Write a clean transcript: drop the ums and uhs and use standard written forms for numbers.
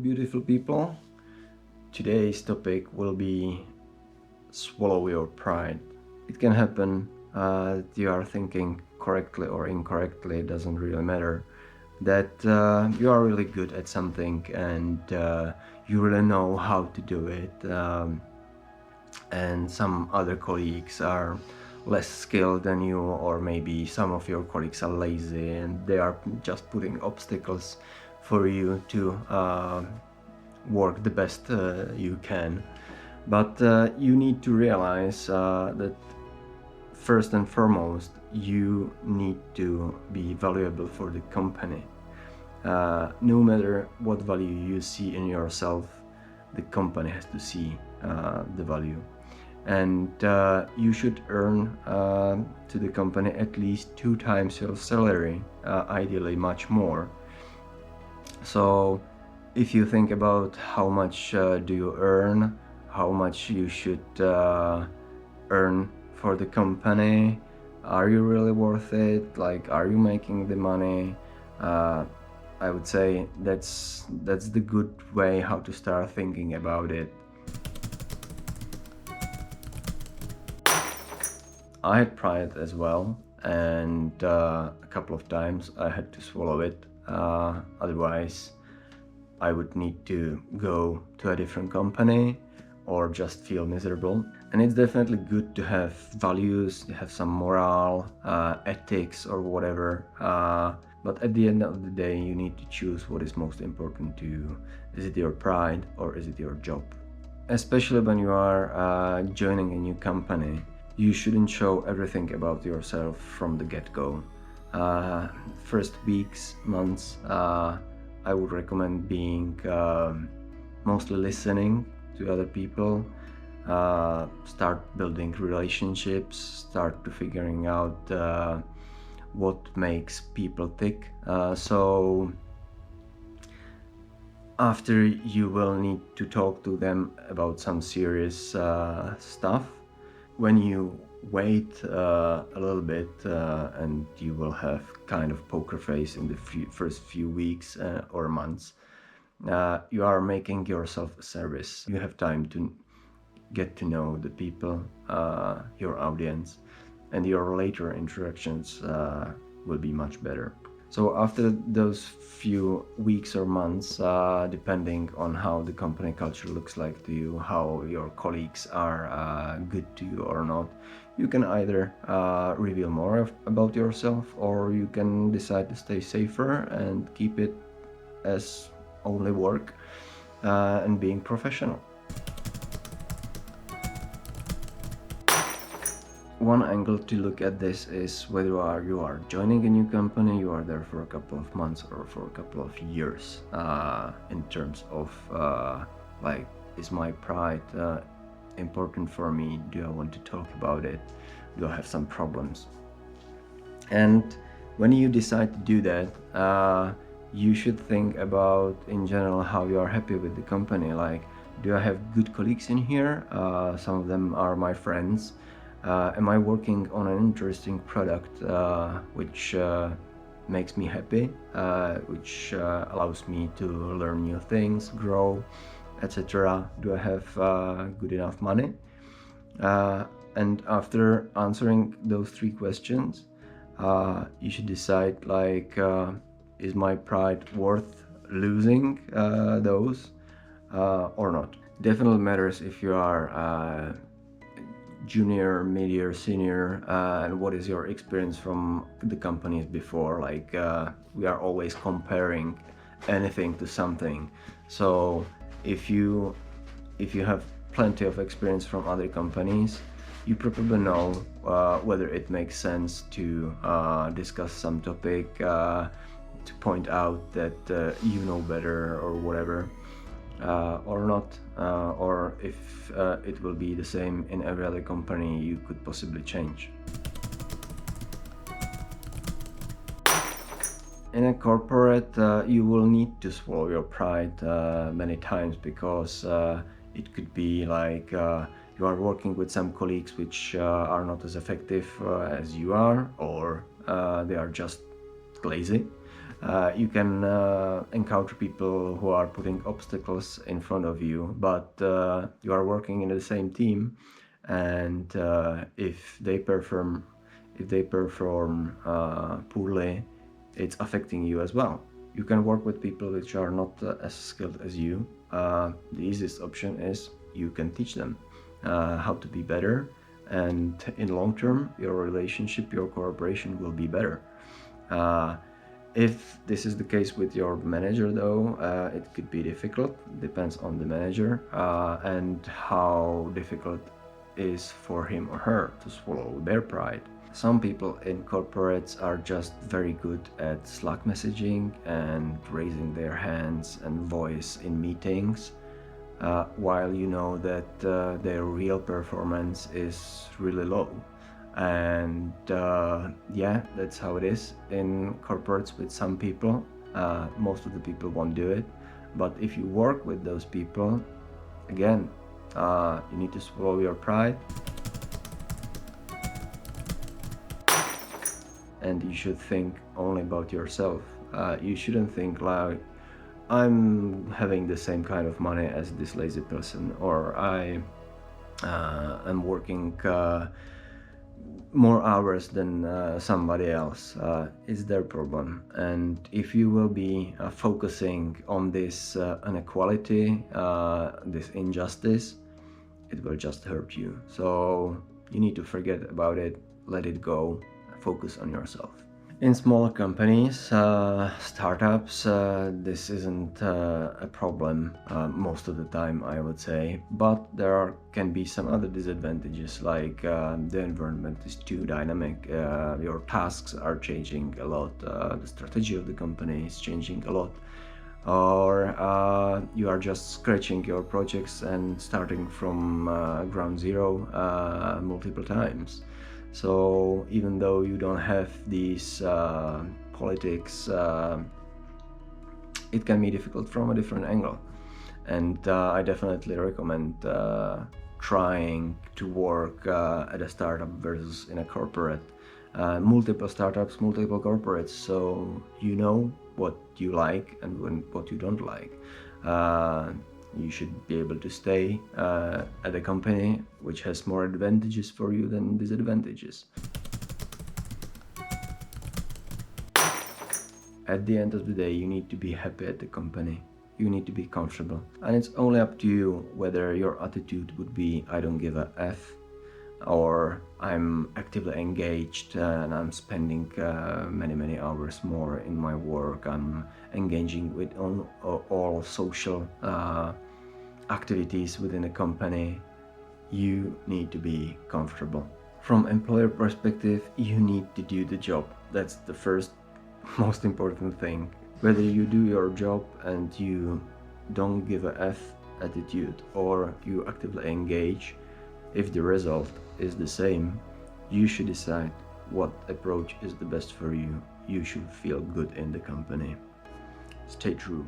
beautiful people. Today's topic will be swallow your pride. It can happen that you are thinking correctly or incorrectly, it doesn't really matter. That you are really good at something and you really know how to do it. And some other colleagues are less skilled than you, or maybe some of your colleagues are lazy and they are just putting obstacles for you to work the best you can. But you need to realize that first and foremost you need to be valuable for the company. No matter what value you see in yourself, the company has to see the value. And you should earn to the company at least 2 times your salary, ideally much more. So if you think about how much do you earn, how much you should earn for the company, are you really worth it? Like, are you making the money? I would say that's the good way how to start thinking about it. I had pride as well, and a couple of times I had to swallow it. Otherwise, I would need to go to a different company or just feel miserable. And it's definitely good to have values, to have some morale, ethics or whatever. But at the end of the day, you need to choose what is most important to you. Is it your pride or is it your job? Especially when you are joining a new company, you shouldn't show everything about yourself from the get-go. First weeks, months, I would recommend being mostly listening to other people, start building relationships, start to figuring out what makes people tick. So after, you will need to talk to them about some serious stuff. When you wait a little bit and you will have kind of poker face in the first few weeks or months, you are making yourself a service. You have time to get to know the people, your audience, and your later interactions will be much better. So after those few weeks or months, depending on how the company culture looks like to you, how your colleagues are good to you or not, you can either reveal more about yourself, or you can decide to stay safer and keep it as only work and being professional. One angle to look at this is whether you are joining a new company, you are there for a couple of months or for a couple of years, in terms of like, is my pride important for me? Do I want to talk about it? Do I have some problems? And when you decide to do that, you should think about, in general, how you are happy with the company. Like, do I have good colleagues in here? Some of them are my friends. Am I working on an interesting product which makes me happy, which allows me to learn new things, grow, etc.? Do I have good enough money? And after answering those 3 questions, you should decide, like, is my pride worth losing those or not? Definitely matters if you are junior, mid-year, senior, and what is your experience from the companies before. Like, we are always comparing anything to something. So if you have plenty of experience from other companies, you probably know whether it makes sense to discuss some topic, to point out that you know better or whatever, or not, or if it will be the same in every other company you could possibly change. In a corporate, you will need to swallow your pride many times, because it could be like you are working with some colleagues which are not as effective as you are, or they are just lazy. You can encounter people who are putting obstacles in front of you, but you are working in the same team, and if they perform poorly, it's affecting you as well. You can work with people which are not as skilled as you. The easiest option is you can teach them how to be better, and in long term, your relationship, your cooperation will be better. If this is the case with your manager, though, it could be difficult. Depends on the manager and how difficult is for him or her to swallow their pride. Some people in corporates are just very good at Slack messaging and raising their hands and voice in meetings, while you know that their real performance is really low. And yeah, that's how it is in corporates with some people. Most of the people won't do it, but if you work with those people, again, you need to swallow your pride, and you should think only about yourself. You shouldn't think like, I'm having the same kind of money as this lazy person, or I'm working more hours than somebody else. It's their problem. And if you will be focusing on this inequality, this injustice, it will just hurt you. So you need to forget about it, let it go, focus on yourself. In smaller companies, startups, this isn't a problem most of the time, I would say, but can be some other disadvantages, like the environment is too dynamic, your tasks are changing a lot, the strategy of the company is changing a lot, or you are just scratching your projects and starting from ground zero multiple times. So even though you don't have these politics, it can be difficult from a different angle. And I definitely recommend trying to work at a startup versus in a corporate. Multiple startups, multiple corporates, so you know what you like and what you don't like. You should be able to stay at a company which has more advantages for you than disadvantages. At the end of the day, you need to be happy at the company. You need to be comfortable. And it's only up to you whether your attitude would be, I don't give a F, or I'm actively engaged and I'm spending many hours more in my work. I'm engaging with all social activities within a company. You need to be comfortable. From employer perspective, you need to do the job. That's the first most important thing. Whether you do your job and you don't give a F attitude, or you actively engage, if the result is the same, you should decide what approach is the best for you. You should feel good in the company. Stay true.